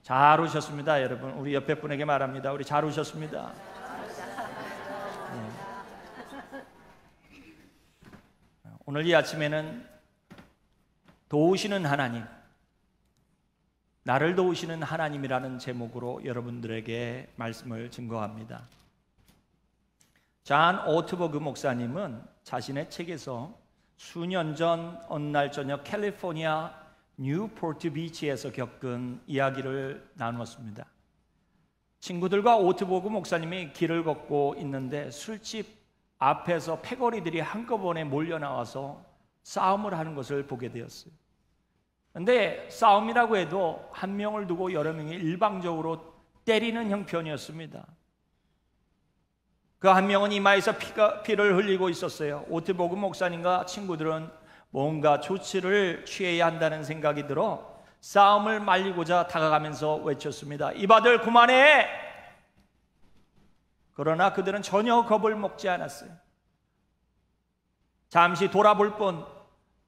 잘 오셨습니다, 여러분. 우리 옆에 분에게 말합니다. 우리 잘 오셨습니다. 네. 오늘 이 아침에는 도우시는 하나님, 나를 도우시는 하나님이라는 제목으로 여러분들에게 말씀을 증거합니다. 잔 오트버그 목사님은 자신의 책에서 수년 전 어느 날 저녁 캘리포니아 뉴포트 비치에서 겪은 이야기를 나누었습니다. 친구들과 오트버그 목사님이 길을 걷고 있는데 술집 앞에서 패거리들이 한꺼번에 몰려 나와서 싸움을 하는 것을 보게 되었어요. 그런데 싸움이라고 해도 한 명을 두고 여러 명이 일방적으로 때리는 형편이었습니다. 그 한 명은 이마에서 피를 흘리고 있었어요. 오트버그 목사님과 친구들은 뭔가 조치를 취해야 한다는 생각이 들어 싸움을 말리고자 다가가면서 외쳤습니다. 이봐들 그만해! 그러나 그들은 전혀 겁을 먹지 않았어요. 잠시 돌아볼 뿐,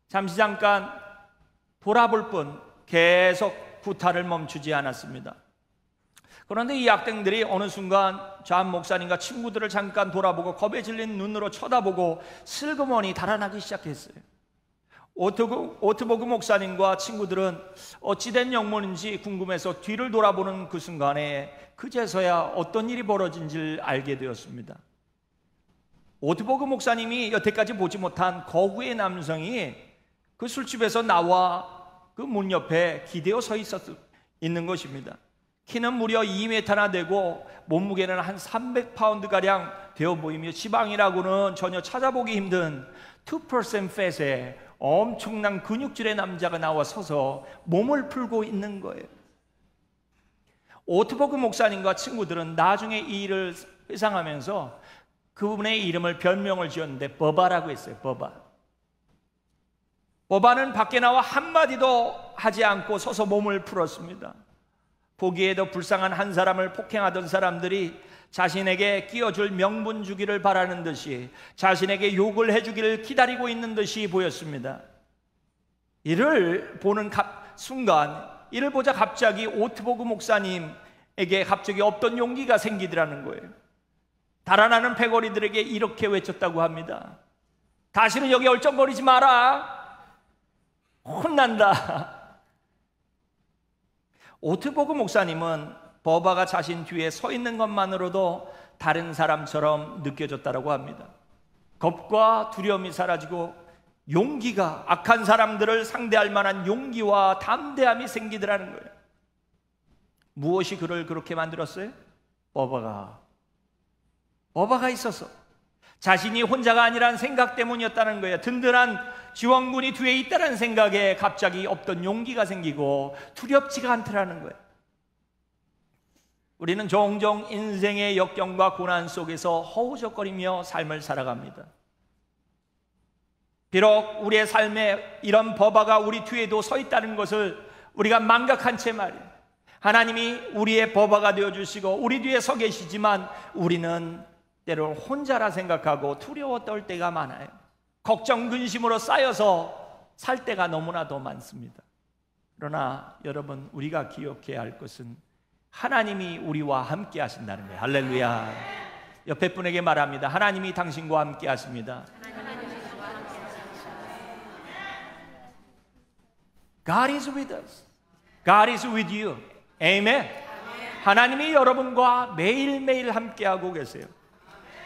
잠시 잠깐 돌아볼 뿐 계속 구타를 멈추지 않았습니다. 그런데 이 악당들이 어느 순간 잔 목사님과 친구들을 잠깐 돌아보고 겁에 질린 눈으로 쳐다보고 슬그머니 달아나기 시작했어요. 오트버그 목사님과 친구들은 어찌된 영문인지 궁금해서 뒤를 돌아보는 그 순간에 그제서야 어떤 일이 벌어진지를 알게 되었습니다. 오트버그 목사님이 여태까지 보지 못한 거구의 남성이 그 술집에서 나와 그 문 옆에 기대어 서 있는 것입니다. 키는 무려 2m나 되고 몸무게는 한 300파운드가량 되어 보이며 지방이라고는 전혀 찾아보기 힘든 2% 팻의 엄청난 근육질의 남자가 나와 서서 몸을 풀고 있는 거예요. 오트버그 목사님과 친구들은 나중에 이 일을 회상하면서 그분의 이름을 별명을 지었는데 버바라고 했어요. 버바는 밖에 나와 한마디도 하지 않고 서서 몸을 풀었습니다. 보기에도 불쌍한 한 사람을 폭행하던 사람들이 자신에게 끼워줄 명분 주기를 바라는 듯이, 자신에게 욕을 해주기를 기다리고 있는 듯이 보였습니다. 이를 보는 순간, 이를 보자 갑자기 오트버그 목사님에게 갑자기 없던 용기가 생기더라는 거예요. 달아나는 패거리들에게 이렇게 외쳤다고 합니다. 다시는 여기 얼쩡거리지 마라. 혼난다. 오트버그 목사님은 버바가 자신 뒤에 서 있는 것만으로도 다른 사람처럼 느껴졌다고 합니다. 겁과 두려움이 사라지고 용기가, 악한 사람들을 상대할 만한 용기와 담대함이 생기더라는 거예요. 무엇이 그를 그렇게 만들었어요? 버바가 있어서, 자신이 혼자가 아니란 생각 때문이었다는 거예요. 든든한 지원군이 뒤에 있다는 생각에 갑자기 없던 용기가 생기고 두렵지가 않더라는 거예요. 우리는 종종 인생의 역경과 고난 속에서 허우적거리며 삶을 살아갑니다. 비록 우리의 삶에 이런 버바가 우리 뒤에도 서 있다는 것을 우리가 망각한 채 말이에요. 하나님이 우리의 버바가 되어주시고 우리 뒤에 서 계시지만 우리는 때로 혼자라 생각하고 두려워 떨 때가 많아요. 걱정, 근심으로 쌓여서 살 때가 너무나도 많습니다. 그러나 여러분, 우리가 기억해야 할 것은 하나님이 우리와 함께 하신다는 거예요. 할렐루야. 옆에 분에게 말합니다. 하나님이 당신과 함께 하십니다. God is with us. God is with you. Amen. 하나님이 여러분과 매일매일 함께하고 계세요.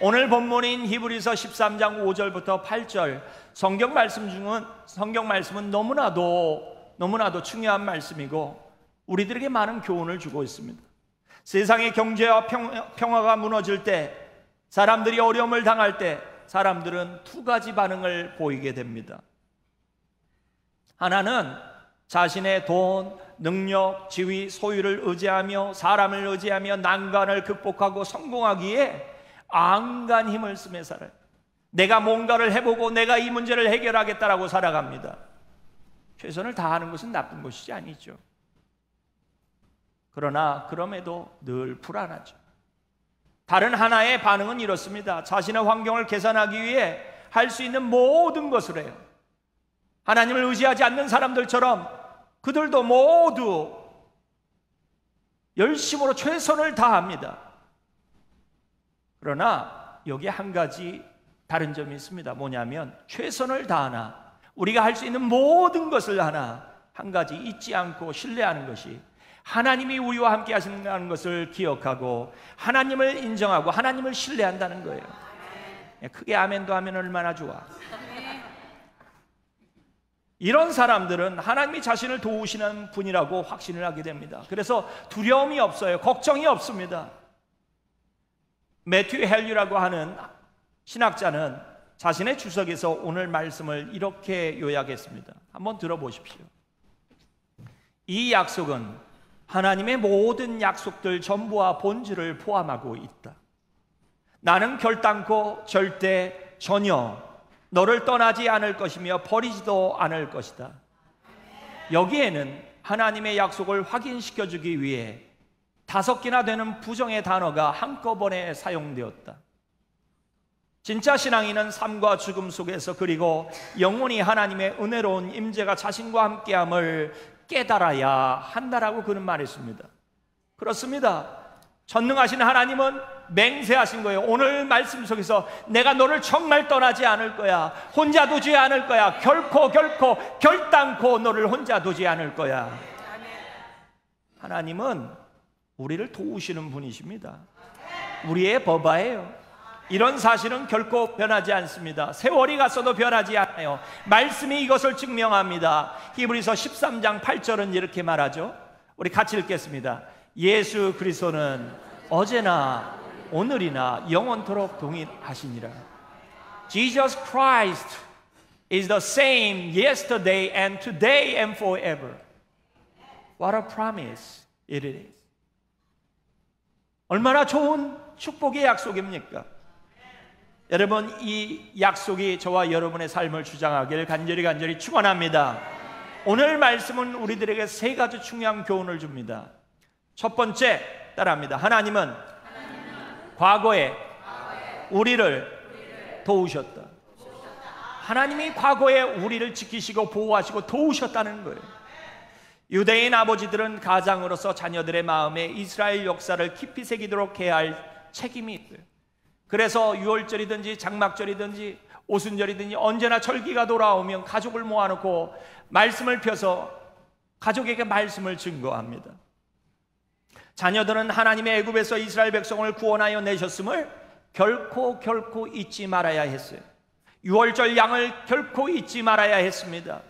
오늘 본문인 히브리서 13장 5절부터 8절 성경 말씀은 너무나도 중요한 말씀이고 우리들에게 많은 교훈을 주고 있습니다. 세상의 경제와 평화가 무너질 때, 사람들이 어려움을 당할 때 사람들은 두 가지 반응을 보이게 됩니다. 하나는 자신의 돈, 능력, 지위, 소유를 의지하며 사람을 의지하며 난관을 극복하고 성공하기에 안간 힘을 쓰며 살아요. 내가 뭔가를 해보고 내가 이 문제를 해결하겠다라고 살아갑니다. 최선을 다하는 것은 나쁜 것이지 아니죠. 그러나 그럼에도 늘 불안하죠. 다른 하나의 반응은 이렇습니다. 자신의 환경을 개선하기 위해 할 수 있는 모든 것을 해요. 하나님을 의지하지 않는 사람들처럼 그들도 모두 열심으로 최선을 다합니다. 그러나 여기에 한 가지 다른 점이 있습니다. 뭐냐면 최선을 다하나 우리가 할 수 있는 모든 것을 하나 한 가지 잊지 않고 신뢰하는 것이 하나님이 우리와 함께 하신다는 것을 기억하고 하나님을 인정하고 하나님을 신뢰한다는 거예요. 크게 아멘도 하면 얼마나 좋아. 이런 사람들은 하나님이 자신을 도우시는 분이라고 확신을 하게 됩니다. 그래서 두려움이 없어요. 걱정이 없습니다. 매튜 헬류라고 하는 신학자는 자신의 주석에서 오늘 말씀을 이렇게 요약했습니다. 한번 들어보십시오. 이 약속은 하나님의 모든 약속들 전부와 본질을 포함하고 있다. 나는 결단코 절대 전혀 너를 떠나지 않을 것이며 버리지도 않을 것이다. 여기에는 하나님의 약속을 확인시켜 주기 위해 5개나 되는 부정의 단어가 한꺼번에 사용되었다. 진짜 신앙인은 삶과 죽음 속에서 그리고 영원히 하나님의 은혜로운 임재가 자신과 함께함을 깨달아야 한다라고 그는 말했습니다. 그렇습니다. 전능하신 하나님은 맹세하신 거예요. 오늘 말씀 속에서 내가 너를 정말 떠나지 않을 거야. 혼자 두지 않을 거야. 결코 결단코 너를 혼자 두지 않을 거야. 하나님은 우리를 도우시는 분이십니다. 우리의 버바예요. 이런 사실은 결코 변하지 않습니다. 세월이 갔어도 변하지 않아요. 말씀이 이것을 증명합니다. 히브리서 13장 8절은 이렇게 말하죠. 우리 같이 읽겠습니다. 예수 그리스도는 어제나 오늘이나 영원토록 동일하시니라. Jesus Christ is the same yesterday and today and forever. What a promise it is. 얼마나 좋은 축복의 약속입니까? 여러분, 이 약속이 저와 여러분의 삶을 주장하길 간절히 축원합니다. 오늘 말씀은 우리들에게 3가지 중요한 교훈을 줍니다. 첫 번째, 따라합니다. 하나님은 과거에 우리를 도우셨다. 하나님이 과거에 우리를 지키시고 보호하시고 도우셨다는 거예요. 유대인 아버지들은 가장으로서 자녀들의 마음에 이스라엘 역사를 깊이 새기도록 해야 할 책임이 있어요. 그래서 유월절이든지 장막절이든지 오순절이든지 언제나 절기가 돌아오면 가족을 모아놓고 말씀을 펴서 가족에게 말씀을 증거합니다. 자녀들은 하나님의 애굽에서 이스라엘 백성을 구원하여 내셨음을 결코 잊지 말아야 했어요. 유월절 양을 결코 잊지 말아야 했습니다.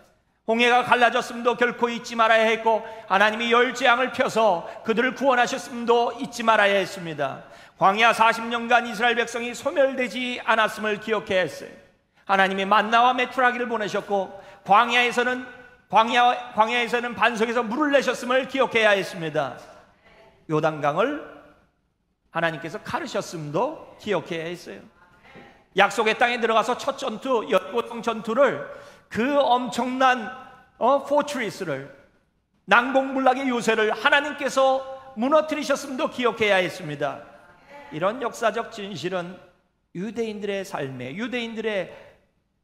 홍해가 갈라졌음도 결코 잊지 말아야 했고 하나님이 열재앙을 펴서 그들을 구원하셨음도 잊지 말아야 했습니다. 광야 40년간 이스라엘 백성이 소멸되지 않았음을 기억해야 했어요. 하나님이 만나와 메투라기를 보내셨고 광야에서는 반석에서 물을 내셨음을 기억해야 했습니다. 요단강을 하나님께서 가르셨음도 기억해야 했어요. 약속의 땅에 들어가서 첫 전투, 여리고성 전투를 그 엄청난 포트리스를 난공불락의 요새를 하나님께서 무너뜨리셨음도 기억해야 했습니다. 이런 역사적 진실은 유대인들의 삶에, 유대인들의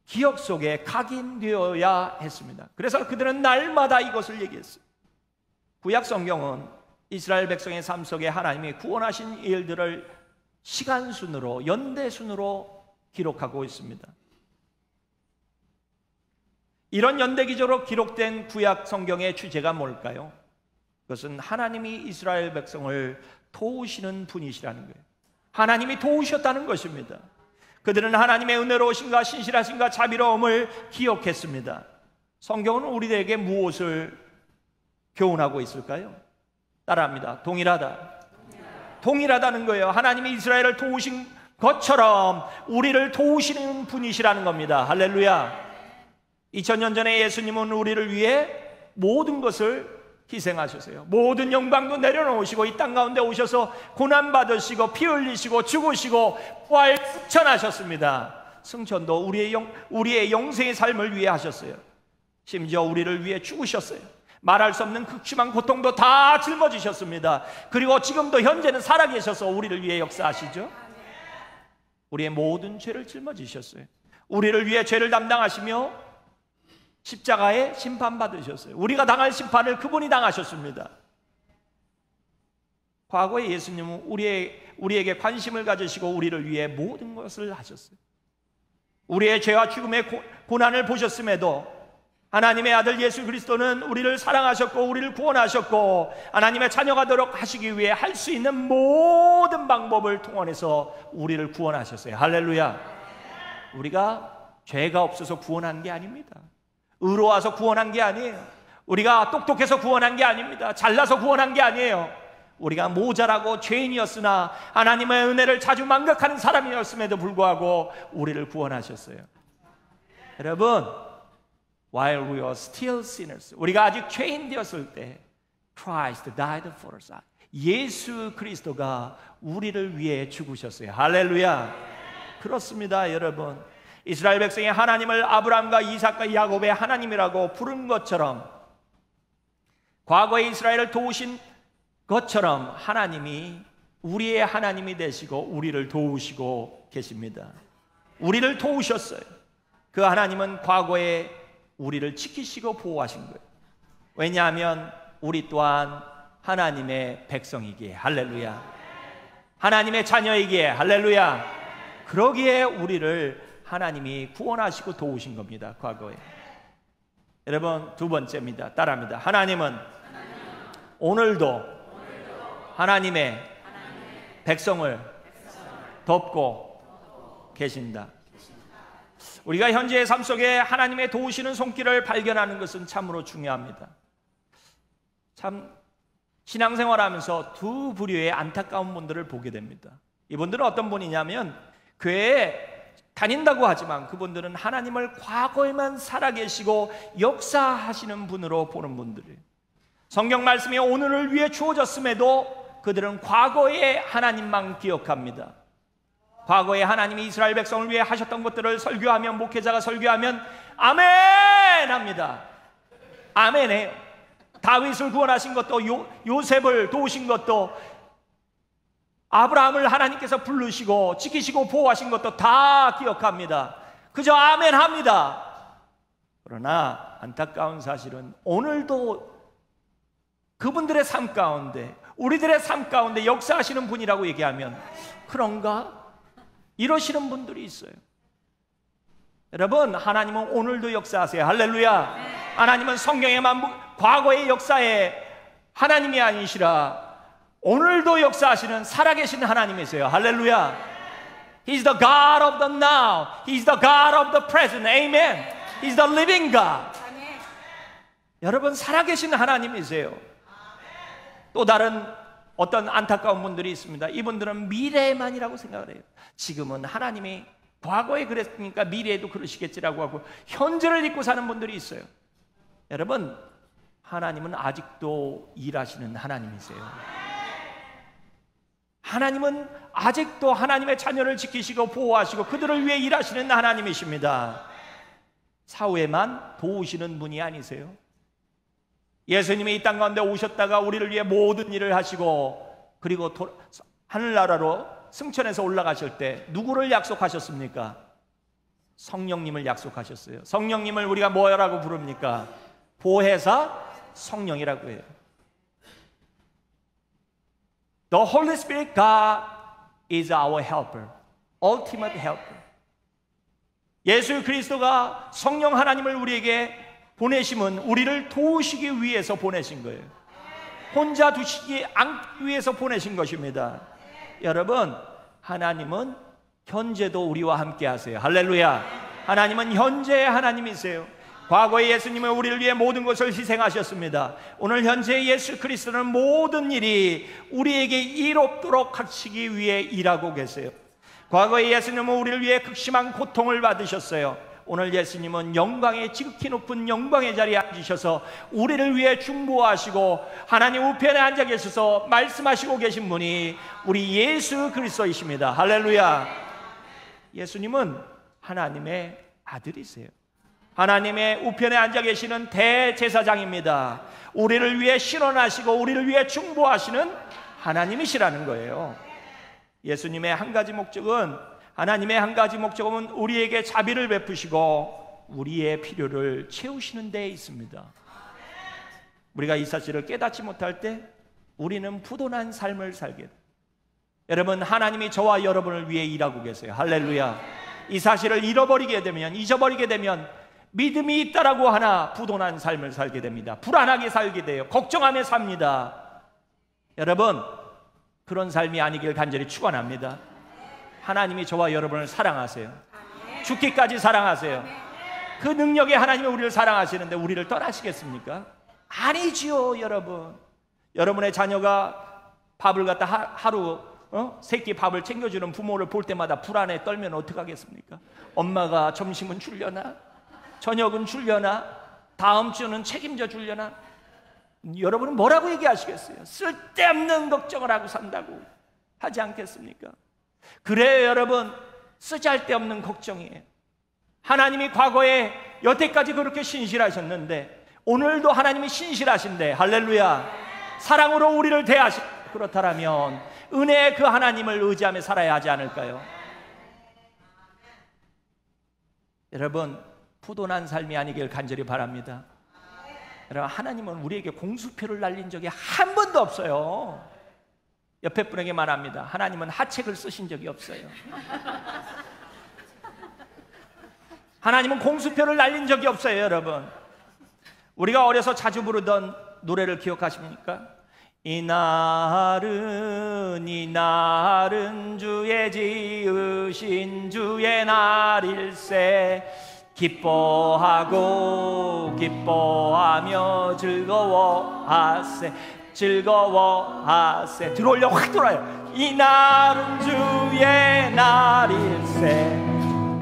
기억 속에 각인되어야 했습니다. 그래서 그들은 날마다 이것을 얘기했어요. 구약 성경은 이스라엘 백성의 삶 속에 하나님이 구원하신 일들을 시간순으로, 연대순으로 기록하고 있습니다. 이런 연대기적으로 기록된 구약 성경의 주제가 뭘까요? 그것은 하나님이 이스라엘 백성을 도우시는 분이시라는 거예요. 하나님이 도우셨다는 것입니다. 그들은 하나님의 은혜로우신가 신실하신가 자비로움을 기억했습니다. 성경은 우리에게 무엇을 교훈하고 있을까요? 따라합니다. 동일하다는 거예요. 하나님이 이스라엘을 도우신 것처럼 우리를 도우시는 분이시라는 겁니다. 할렐루야. 2000년 전에 예수님은 우리를 위해 모든 것을 희생하셨어요. 모든 영광도 내려놓으시고 이 땅 가운데 오셔서 고난받으시고 피 흘리시고 죽으시고 부활 승천하셨습니다. 승천도 우리의 영생의 삶을 위해 하셨어요. 심지어 우리를 위해 죽으셨어요. 말할 수 없는 극심한 고통도 다 짊어지셨습니다. 그리고 지금도 현재는 살아계셔서 우리를 위해 역사하시죠. 우리의 모든 죄를 짊어지셨어요. 우리를 위해 죄를 담당하시며 십자가에 심판받으셨어요. 우리가 당할 심판을 그분이 당하셨습니다. 과거에 예수님은 우리에게 관심을 가지시고 우리를 위해 모든 것을 하셨어요. 우리의 죄와 죽음의 고난을 보셨음에도 하나님의 아들 예수 그리스도는 우리를 사랑하셨고 우리를 구원하셨고 하나님의 자녀가 되도록 하시기 위해 할 수 있는 모든 방법을 통원해서 우리를 구원하셨어요. 할렐루야. 우리가 죄가 없어서 구원한 게 아닙니다. 의로워서 구원한 게 아니에요. 우리가 똑똑해서 구원한 게 아닙니다. 잘나서 구원한 게 아니에요. 우리가 모자라고 죄인이었으나 하나님의 은혜를 자주 망각하는 사람이었음에도 불구하고 우리를 구원하셨어요. 여러분, while we were still sinners, 우리가 아직 죄인 되었을 때 Christ died for us. 예수 그리스도가 우리를 위해 죽으셨어요. 할렐루야. 그렇습니다, 여러분. 이스라엘 백성이 하나님을 아브라함과 이삭과 야곱의 하나님이라고 부른 것처럼, 과거에 이스라엘을 도우신 것처럼 하나님이 우리의 하나님이 되시고 우리를 도우시고 계십니다. 우리를 도우셨어요. 그 하나님은 과거에 우리를 지키시고 보호하신 거예요. 왜냐하면 우리 또한 하나님의 백성이기에, 할렐루야. 하나님의 자녀이기에, 할렐루야. 그러기에 우리를 하나님이 구원하시고 도우신 겁니다. 과거에. 여러분, 두 번째입니다. 따라합니다. 하나님은 오늘도 하나님의 백성을 돕고 계신다. 우리가 현재의 삶 속에 하나님의 도우시는 손길을 발견하는 것은 참으로 중요합니다. 참 신앙생활하면서 두 부류의 안타까운 분들을 보게 됩니다. 이분들은 어떤 분이냐면 교회에 다닌다고 하지만 그분들은 하나님을 과거에만 살아계시고 역사하시는 분으로 보는 분들이에요. 성경 말씀이 오늘을 위해 주어졌음에도 그들은 과거의 하나님만 기억합니다. 과거에 하나님이 이스라엘 백성을 위해 하셨던 것들을 설교하면, 목회자가 설교하면 아멘 합니다. 아멘해요. 다윗을 구원하신 것도, 요셉을 도우신 것도, 아브라함을 하나님께서 부르시고 지키시고 보호하신 것도 다 기억합니다. 그저 아멘 합니다. 그러나 안타까운 사실은 오늘도 그분들의 삶 가운데, 우리들의 삶 가운데 역사하시는 분이라고 얘기하면 그런가? 이러시는 분들이 있어요. 여러분, 하나님은 오늘도 역사하세요. 할렐루야. 하나님은 성경에만 과거의 역사에 하나님이 아니시라 오늘도 역사하시는 살아계신 하나님이세요. 할렐루야. He's the God of the now. He's the God of the present. Amen. He's the living God. 여러분, 살아계신 하나님이세요. 또 다른 어떤 안타까운 분들이 있습니다. 이분들은 미래만이라고 생각을 해요. 지금은 하나님이 과거에 그랬으니까 미래에도 그러시겠지라고 하고 현재를 잊고 사는 분들이 있어요. 여러분, 하나님은 아직도 일하시는 하나님이세요. 하나님은 아직도 하나님의 자녀를 지키시고 보호하시고 그들을 위해 일하시는 하나님이십니다. 사후에만 도우시는 분이 아니세요. 예수님이 이 땅 가운데 오셨다가 우리를 위해 모든 일을 하시고 그리고 하늘나라로 승천해서 올라가실 때 누구를 약속하셨습니까? 성령님을 약속하셨어요. 성령님을 우리가 뭐라고 부릅니까? 보혜사 성령이라고 해요. The Holy Spirit God is our helper, ultimate helper. 예수 그리스도가 성령 하나님을 우리에게 보내심은 우리를 도우시기 위해서 보내신 거예요. 혼자 두시기 않기 위해서 보내신 것입니다. 여러분, 하나님은 현재도 우리와 함께 하세요. 할렐루야. 하나님은 현재의 하나님이세요. 과거에 예수님은 우리를 위해 모든 것을 희생하셨습니다. 오늘 현재 예수 그리스도는 모든 일이 우리에게 이롭도록 하시기 위해 일하고 계세요. 과거에 예수님은 우리를 위해 극심한 고통을 받으셨어요. 오늘 예수님은 영광의 지극히 높은 영광의 자리에 앉으셔서 우리를 위해 중보하시고 하나님 우편에 앉아 계셔서 말씀하시고 계신 분이 우리 예수 그리스도이십니다. 할렐루야. 예수님은 하나님의 아들이세요. 하나님의 우편에 앉아 계시는 대제사장입니다. 우리를 위해 실현하시고 우리를 위해 중보하시는 하나님이시라는 거예요. 예수님의 한 가지 목적은, 하나님의 한 가지 목적은 우리에게 자비를 베푸시고 우리의 필요를 채우시는 데 있습니다. 우리가 이 사실을 깨닫지 못할 때 우리는 부도난 삶을 살게 돼. 여러분, 하나님이 저와 여러분을 위해 일하고 계세요. 할렐루야. 이 사실을 잊어버리게 되면 믿음이 있다라고 하나 부도난 삶을 살게 됩니다. 불안하게 살게 돼요. 걱정하며 삽니다. 여러분, 그런 삶이 아니길 간절히 축원합니다. 하나님이 저와 여러분을 사랑하세요. 죽기까지 사랑하세요. 그 능력의 하나님이 우리를 사랑하시는데 우리를 떠나시겠습니까? 아니지요. 여러분, 여러분의 자녀가 밥을 갖다 하루 세끼 밥을 챙겨주는 부모를 볼 때마다 불안에 떨면 어떡하겠습니까? 엄마가 점심은 주려나? 저녁은 주려나? 다음 주는 책임져 주려나? 여러분은 뭐라고 얘기하시겠어요? 쓸데없는 걱정을 하고 산다고 하지 않겠습니까? 그래요, 여러분. 쓰잘데없는 걱정이에요. 하나님이 과거에 여태까지 그렇게 신실하셨는데 오늘도 하나님이 신실하신데, 할렐루야, 사랑으로 우리를 대하시. 그렇다면 은혜의 그 하나님을 의지하며 살아야 하지 않을까요? 여러분, 부도난 삶이 아니길 간절히 바랍니다. 여러분, 하나님은 우리에게 공수표를 날린 적이 한 번도 없어요. 옆에 분에게 말합니다. 하나님은 하책을 쓰신 적이 없어요. 하나님은 공수표를 날린 적이 없어요. 여러분, 우리가 어려서 자주 부르던 노래를 기억하십니까? 이날은 주의 지으신 주의 날일세, 기뻐하고 기뻐하며 즐거워하세, 즐거워하세. 들어올려, 확 들어요. 이날은 주의 날일세,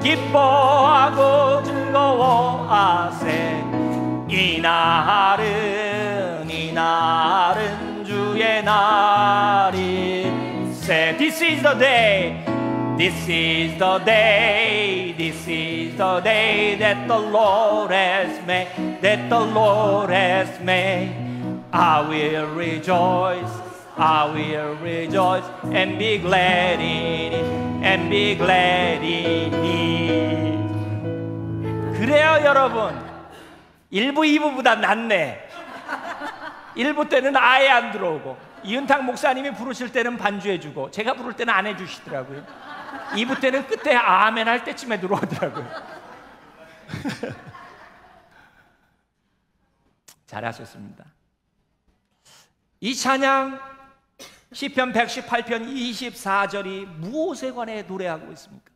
기뻐하고 즐거워하세. 이날은 주의 날일세. This is the day, this is the day, this is the day that the Lord has made, that the Lord has made. I will rejoice, I will rejoice and be glad in it, and be glad in it. 그래요, 여러분. 1부, 2부보다 낫네. 1부 때는 아예 안 들어오고, 이은탁 목사님이 부르실 때는 반주해주고, 제가 부를 때는 안 해주시더라고요. 2부 때는 끝에 아멘 할 때쯤에 들어오더라고요. 잘하셨습니다. 이 찬양 시편 118편 24절이 무엇에 관해 노래하고 있습니까?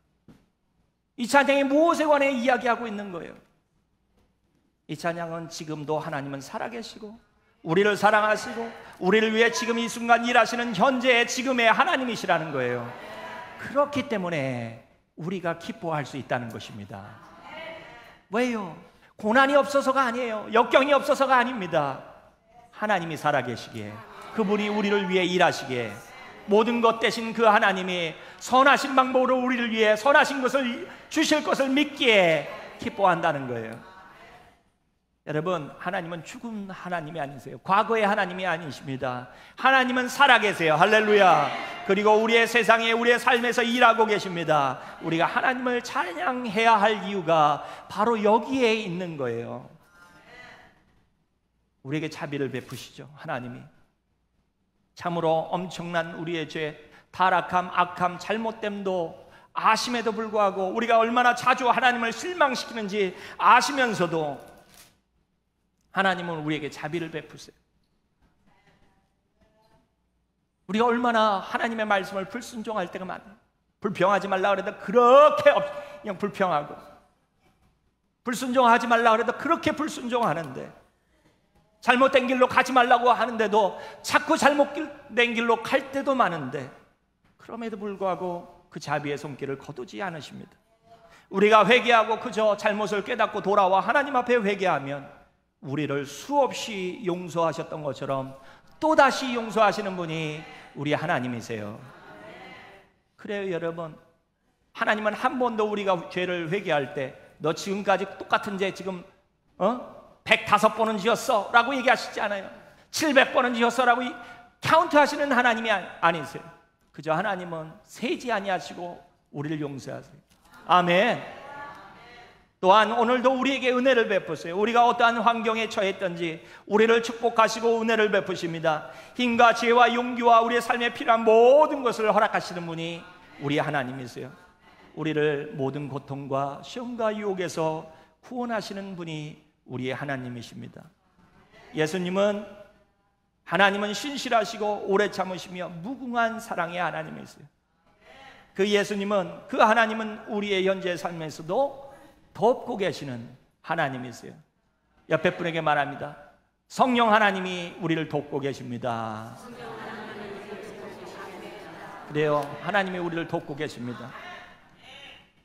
이 찬양이 무엇에 관해 이야기하고 있는 거예요? 이 찬양은 지금도 하나님은 살아계시고 우리를 사랑하시고 우리를 위해 지금 이 순간 일하시는 현재의 지금의 하나님이시라는 거예요. 그렇기 때문에 우리가 기뻐할 수 있다는 것입니다. 왜요? 고난이 없어서가 아니에요. 역경이 없어서가 아닙니다. 하나님이 살아계시기에, 그분이 우리를 위해 일하시기에, 모든 것 대신 그 하나님이 선하신 방법으로 우리를 위해 선하신 것을 주실 것을 믿기에 기뻐한다는 거예요. 여러분, 하나님은 죽은 하나님이 아니세요. 과거의 하나님이 아니십니다. 하나님은 살아계세요. 할렐루야. 그리고 우리의 세상에, 우리의 삶에서 일하고 계십니다. 우리가 하나님을 찬양해야 할 이유가 바로 여기에 있는 거예요. 우리에게 자비를 베푸시죠. 하나님이 참으로 엄청난 우리의 죄, 타락함, 악함, 잘못됨도 아심에도 불구하고 우리가 얼마나 자주 하나님을 실망시키는지 아시면서도 하나님은 우리에게 자비를 베푸세요. 우리가 얼마나 하나님의 말씀을 불순종할 때가 많아요. 불평하지 말라 그래도 그렇게 그냥 불평하고, 불순종하지 말라 그래도 그렇게 불순종하는데, 잘못된 길로 가지 말라고 하는데도 자꾸 잘못된 길로 갈 때도 많은데, 그럼에도 불구하고 그 자비의 손길을 거두지 않으십니다. 우리가 회개하고 그저 잘못을 깨닫고 돌아와 하나님 앞에 회개하면 우리를 수없이 용서하셨던 것처럼 또다시 용서하시는 분이 우리 하나님이세요. 그래요, 여러분. 하나님은 한 번도 우리가 죄를 회개할 때 너 지금까지 똑같은 죄 지금 105번은 지었어 라고 얘기하시지 않아요. 700번은 지었어 라고 카운트 하시는 하나님이 아니세요. 그저 하나님은 세지 아니하시고 우리를 용서하세요. 아멘. 또한 오늘도 우리에게 은혜를 베푸세요. 우리가 어떠한 환경에 처했든지 우리를 축복하시고 은혜를 베푸십니다. 힘과 지혜와 용기와 우리의 삶에 필요한 모든 것을 허락하시는 분이 우리 하나님이세요. 우리를 모든 고통과 시험과 유혹에서 구원하시는 분이 우리의 하나님이십니다. 하나님은 신실하시고 오래 참으시며 무궁한 사랑의 하나님이세요. 그 하나님은 우리의 현재 삶에서도 돕고 계시는 하나님이세요. 옆에 분에게 말합니다. 성령 하나님이 우리를 돕고 계십니다. 그래요, 하나님이 우리를 돕고 계십니다.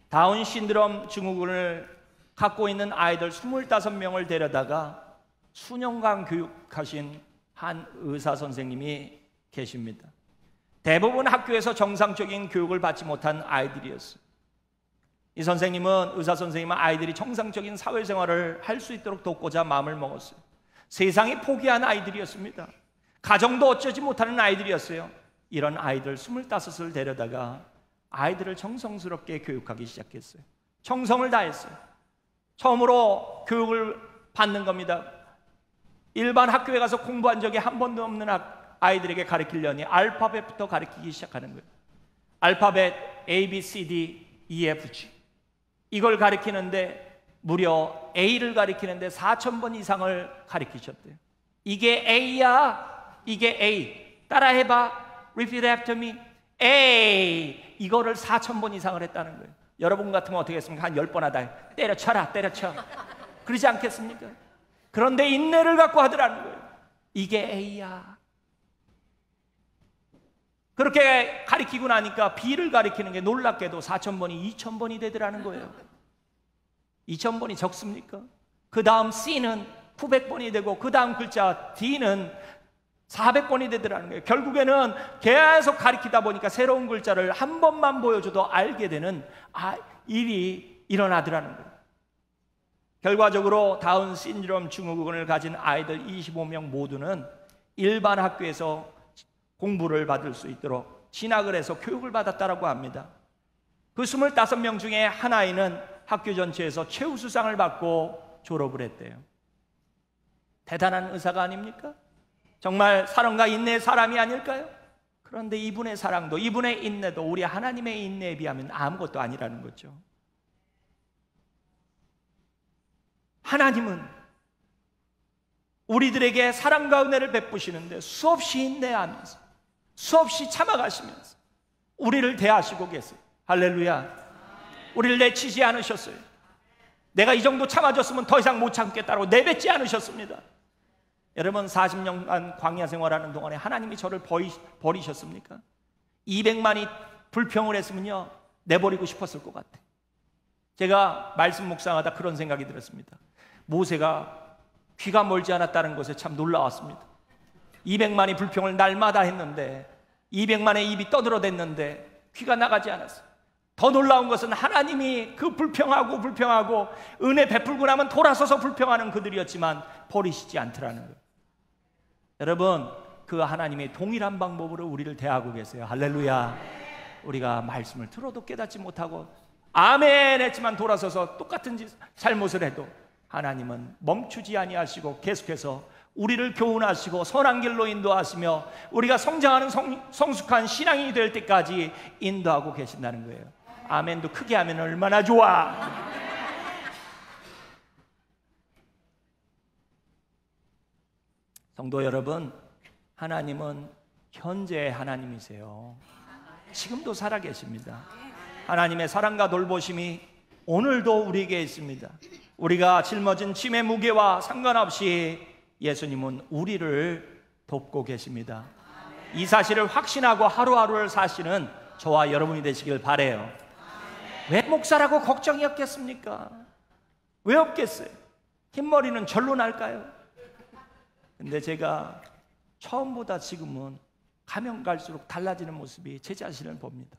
다운 신드롬 증후군을 갖고 있는 아이들 25명을 데려다가 수년간 교육하신 한 의사 선생님이 계십니다. 대부분 학교에서 정상적인 교육을 받지 못한 아이들이었어요. 이 의사 선생님은 아이들이 정상적인 사회생활을 할 수 있도록 돕고자 마음을 먹었어요. 세상이 포기한 아이들이었습니다. 가정도 어쩌지 못하는 아이들이었어요. 이런 아이들 25을 데려다가 아이들을 정성스럽게 교육하기 시작했어요. 정성을 다했어요. 처음으로 교육을 받는 겁니다. 일반 학교에 가서 공부한 적이 한 번도 없는 아이들에게 가르치려니 알파벳부터 가르치기 시작하는 거예요. 알파벳 A, B, C, D, E, F, G 이걸 가르치는데 무려 A를 가르치는데 4,000번 이상을 가르치셨대요. 이게 A야, 이게 A. 따라해봐. Repeat after me. A. 이거를 4,000번 이상을 했다는 거예요. 여러분 같으면 어떻게 했습니까? 한 10번 하다 때려쳐라, 때려쳐. 그러지 않겠습니까? 그런데 인내를 갖고 하더라는 거예요. 이게 A야. 그렇게 가르치고 나니까 B를 가르치는 게 놀랍게도 4,000번이 2,000번이 되더라는 거예요. 2,000번이 적습니까? 그 다음 C는 900번이 되고 그 다음 글자 D는 400번이 되더라는 거예요. 결국에는 계속 가르치다 보니까 새로운 글자를 한 번만 보여줘도 알게 되는 일이 일어나더라는 거예요. 결과적으로 다운 신드롬 증후군을 가진 아이들 25명 모두는 일반 학교에서 공부를 받을 수 있도록 진학을 해서 교육을 받았다고 합니다. 그 25명 중에 한 아이는 학교 전체에서 최우수상을 받고 졸업을 했대요. 대단한 의사가 아닙니까? 정말 사랑과 인내의 사람이 아닐까요? 그런데 이분의 사랑도 이분의 인내도 우리 하나님의 인내에 비하면 아무것도 아니라는 거죠. 하나님은 우리들에게 사랑과 은혜를 베푸시는데 수없이 인내하면서 수없이 참아가시면서 우리를 대하시고 계세요. 할렐루야. 우리를 내치지 않으셨어요. 내가 이 정도 참아줬으면 더 이상 못 참겠다고 내뱉지 않으셨습니다. 여러분 40년간 광야 생활하는 동안에 하나님이 저를 버리셨습니까? 200만이 불평을 했으면요 내버리고 싶었을 것 같아요. 제가 말씀 묵상하다 그런 생각이 들었습니다. 모세가 귀가 멀지 않았다는 것에 참 놀라웠습니다. 200만이 불평을 날마다 했는데 200만의 입이 떠들어댔는데 귀가 나가지 않았어요. 더 놀라운 것은 하나님이 그 불평하고 은혜 베풀고 나면 돌아서서 불평하는 그들이었지만 버리시지 않더라는 거예요. 여러분 그 하나님의 동일한 방법으로 우리를 대하고 계세요. 할렐루야. 우리가 말씀을 들어도 깨닫지 못하고 아멘 했지만 돌아서서 똑같은 잘못을 해도 하나님은 멈추지 아니하시고 계속해서 우리를 교훈하시고 선한 길로 인도하시며 우리가 성장하는 성숙한 신앙이 될 때까지 인도하고 계신다는 거예요. 아멘도 크게 하면 얼마나 좋아. 성도 여러분, 하나님은 현재의 하나님이세요. 지금도 살아계십니다. 하나님의 사랑과 돌보심이 오늘도 우리에게 있습니다. 우리가 짊어진 짐의 무게와 상관없이 예수님은 우리를 돕고 계십니다. 이 사실을 확신하고 하루하루를 사시는 저와 여러분이 되시길 바라요. 왜 목사라고 걱정이 없겠습니까? 왜 없겠어요? 흰머리는 절로 날까요? 근데 제가 처음보다 지금은 가면 갈수록 달라지는 모습이 제 자신을 봅니다.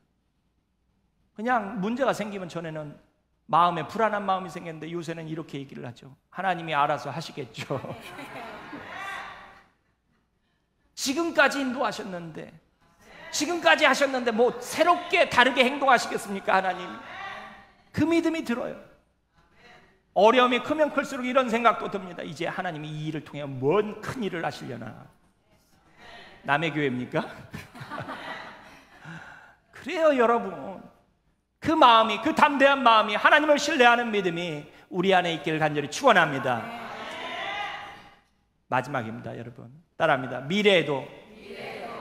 그냥 문제가 생기면 전에는 마음에 불안한 마음이 생겼는데 요새는 이렇게 얘기를 하죠. 하나님이 알아서 하시겠죠. 지금까지 인도하셨는데 지금까지 하셨는데 뭐 새롭게 다르게 행동하시겠습니까? 하나님 그 믿음이 들어요. 어려움이 크면 클수록 이런 생각도 듭니다. 이제 하나님이 이 일을 통해 뭔 큰 일을 하시려나. 남의 교회입니까? 그래요, 여러분. 그 마음이, 그 담대한 마음이, 하나님을 신뢰하는 믿음이 우리 안에 있기를 간절히 축원합니다. 마지막입니다, 여러분. 따라합니다. 미래에도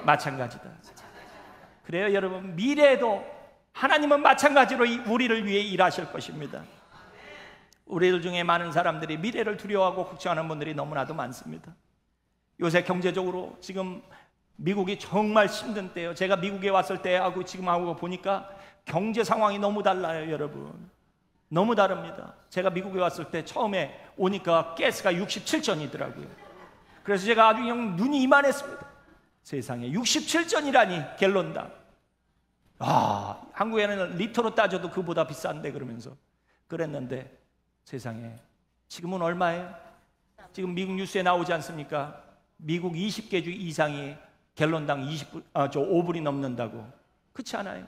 마찬가지다. 그래요, 여러분. 미래에도 하나님은 마찬가지로 우리를 위해 일하실 것입니다. 우리들 중에 많은 사람들이 미래를 두려워하고 걱정하는 분들이 너무나도 많습니다. 요새 경제적으로 지금 미국이 정말 힘든 때예요. 제가 미국에 왔을 때하고 지금하고 보니까 경제 상황이 너무 달라요, 여러분. 너무 다릅니다. 제가 미국에 왔을 때 처음에 오니까 가스가 67전이더라고요. 그래서 제가 아주 그냥 눈이 이만했습니다. 세상에 67전이라니, 갤런당. 한국에는 리터로 따져도 그보다 비싼데 그러면서 그랬는데 세상에 지금은 얼마예요? 지금 미국 뉴스에 나오지 않습니까? 미국 20개 주 이상이 갤런당 5불이 넘는다고. 그렇지 않아요?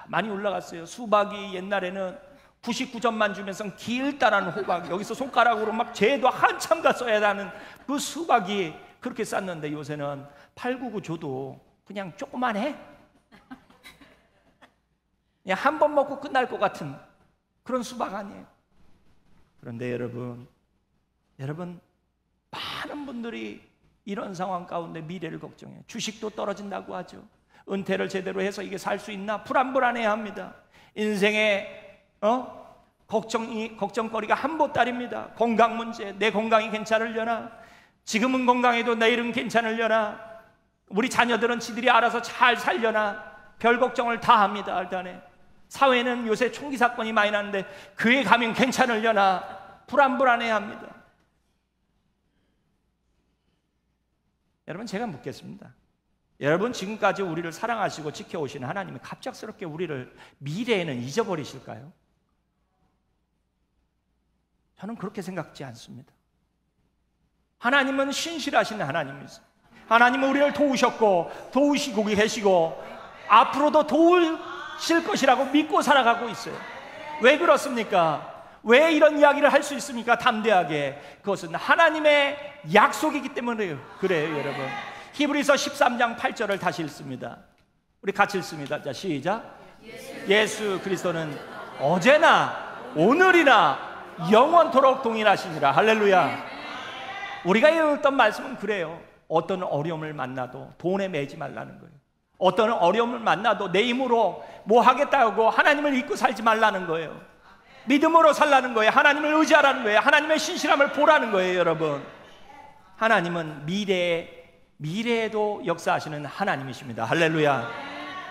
많이 올라갔어요. 수박이 옛날에는 99점만 주면서 길다란 호박, 여기서 손가락으로 막 쟤도 한참 가 써야 하는 그 수박이 그렇게 쌌는데 요새는 899 줘도 그냥 조그만해. 그냥 한 번 먹고 끝날 것 같은 그런 수박 아니에요. 그런데 여러분 많은 분들이 이런 상황 가운데 미래를 걱정해요. 주식도 떨어진다고 하죠. 은퇴를 제대로 해서 이게 살 수 있나 불안해합니다. 인생의 걱정거리가 한보따리입니다. 건강 문제, 내 건강이 괜찮으려나? 지금은 건강해도 내일은 괜찮으려나? 우리 자녀들은 지들이 알아서 잘 살려나? 별 걱정을 다 합니다. 일단에 사회는 요새 총기 사건이 많이 나는데 교회 가면 괜찮으려나? 불안해합니다. 여러분, 제가 묻겠습니다. 여러분, 지금까지 우리를 사랑하시고 지켜오신 하나님이 갑작스럽게 우리를 미래에는 잊어버리실까요? 저는 그렇게 생각지 않습니다. 하나님은 신실하신 하나님이세요. 하나님은 우리를 도우시고 계시고 앞으로도 도우실 것이라고 믿고 살아가고 있어요. 왜 그렇습니까? 왜 이런 이야기를 할 수 있습니까? 담대하게. 그것은 하나님의 약속이기 때문에요. 그래요, 여러분. 히브리서 13장 8절을 다시 읽습니다. 우리 같이 읽습니다. 자, 시작. 예수 그리스도는 어제나 오늘이나 영원토록 동일하시니라. 할렐루야. 우리가 읽었던 말씀은 그래요. 어떤 어려움을 만나도 돈에 매지 말라는 거예요. 어떤 어려움을 만나도 내 힘으로 뭐 하겠다고 하나님을 잊고 살지 말라는 거예요. 믿음으로 살라는 거예요. 하나님을 의지하라는 거예요. 하나님의 신실함을 보라는 거예요, 여러분. 하나님은 미래에도 역사하시는 하나님이십니다. 할렐루야.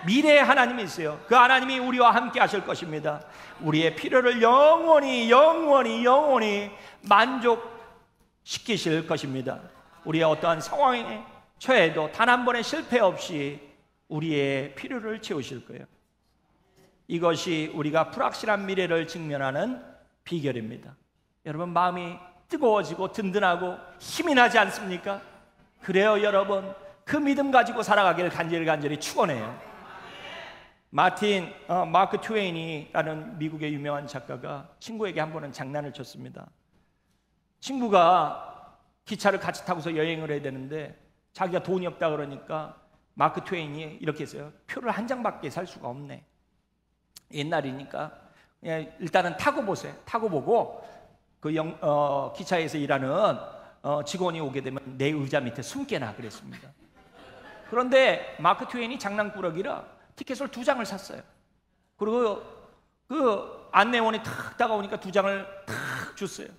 미래에 하나님이 있어요. 그 하나님이 우리와 함께 하실 것입니다. 우리의 필요를 영원히 만족시키실 것입니다. 우리의 어떠한 상황에 처해도 단 한 번의 실패 없이 우리의 필요를 채우실 거예요. 이것이 우리가 불확실한 미래를 직면하는 비결입니다. 여러분, 마음이 뜨거워지고 든든하고 힘이 나지 않습니까? 그래요, 여러분. 그 믿음 가지고 살아가기를 간절히 축원해요. 마크 트웨인이라는 미국의 유명한 작가가 친구에게 한 번은 장난을 쳤습니다. 친구가 기차를 같이 타고서 여행을 해야 되는데 자기가 돈이 없다 그러니까 마크 트웨인이 이렇게 했어요. 표를 한 장밖에 살 수가 없네. 옛날이니까 그냥 일단은 타고 보세요. 타고 보고 그 기차에서 일하는 직원이 오게 되면 내 의자 밑에 숨게나 그랬습니다. 그런데 마크 트웨인이 장난꾸러기라 티켓을 2장을 샀어요. 그리고 그 안내원이 탁 다가오니까 2장을 탁 줬어요.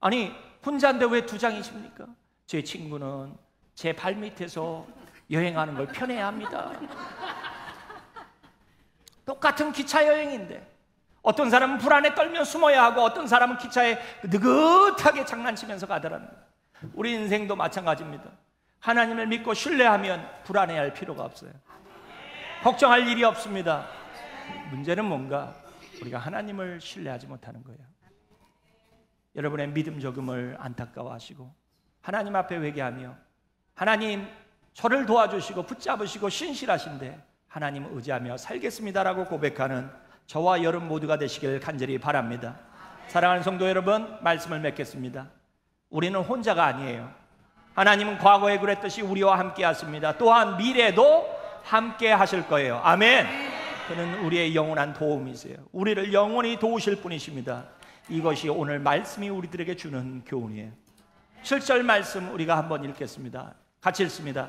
아니, 혼자인데 왜 2장이십니까? 제 친구는 제 발밑에서 여행하는 걸 편해합니다. 똑같은 기차 여행인데 어떤 사람은 불안에 떨며 숨어야 하고 어떤 사람은 기차에 느긋하게 장난치면서 가더라는 거예요. 우리 인생도 마찬가지입니다. 하나님을 믿고 신뢰하면 불안해할 필요가 없어요. 걱정할 일이 없습니다. 문제는 뭔가 우리가 하나님을 신뢰하지 못하는 거예요. 여러분의 믿음 적음을 안타까워하시고 하나님 앞에 회개하며 하나님, 저를 도와주시고 붙잡으시고 신실하신데 하나님을 의지하며 살겠습니다라고 고백하는 저와 여러분 모두가 되시길 간절히 바랍니다. 사랑하는 성도 여러분, 말씀을 맺겠습니다. 우리는 혼자가 아니에요. 하나님은 과거에 그랬듯이 우리와 함께 하십니다. 또한 미래도 함께 하실 거예요. 아멘. 그는 우리의 영원한 도움이세요. 우리를 영원히 도우실 분이십니다. 이것이 오늘 말씀이 우리들에게 주는 교훈이에요. 7절 말씀 우리가 한번 읽겠습니다. 같이 읽습니다.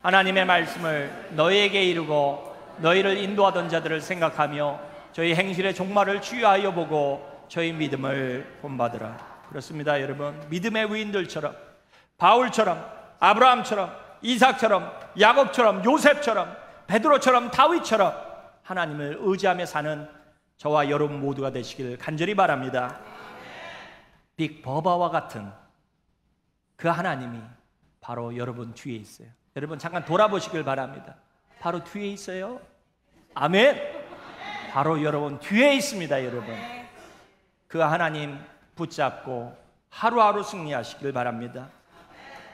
하나님의 말씀을 너희에게 이루고 너희를 인도하던 자들을 생각하며 저희 행실의 종말을 주의하여 보고 저희 믿음을 본받으라. 그렇습니다, 여러분. 믿음의 위인들처럼, 바울처럼, 아브라함처럼, 이삭처럼, 야곱처럼, 요셉처럼, 베드로처럼, 다윗처럼 하나님을 의지하며 사는 저와 여러분 모두가 되시길 간절히 바랍니다. 빅 버바와 같은 그 하나님이 바로 여러분 뒤에 있어요. 여러분 잠깐 돌아보시길 바랍니다. 바로 뒤에 있어요. 아멘. 바로 여러분 뒤에 있습니다, 여러분. 그 하나님 붙잡고 하루하루 승리하시길 바랍니다.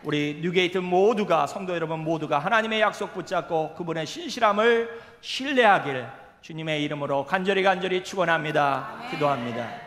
우리 뉴게이트 모두가, 성도 여러분 모두가 하나님의 약속 붙잡고 그분의 신실함을 신뢰하길 주님의 이름으로 간절히 축원합니다. 기도합니다.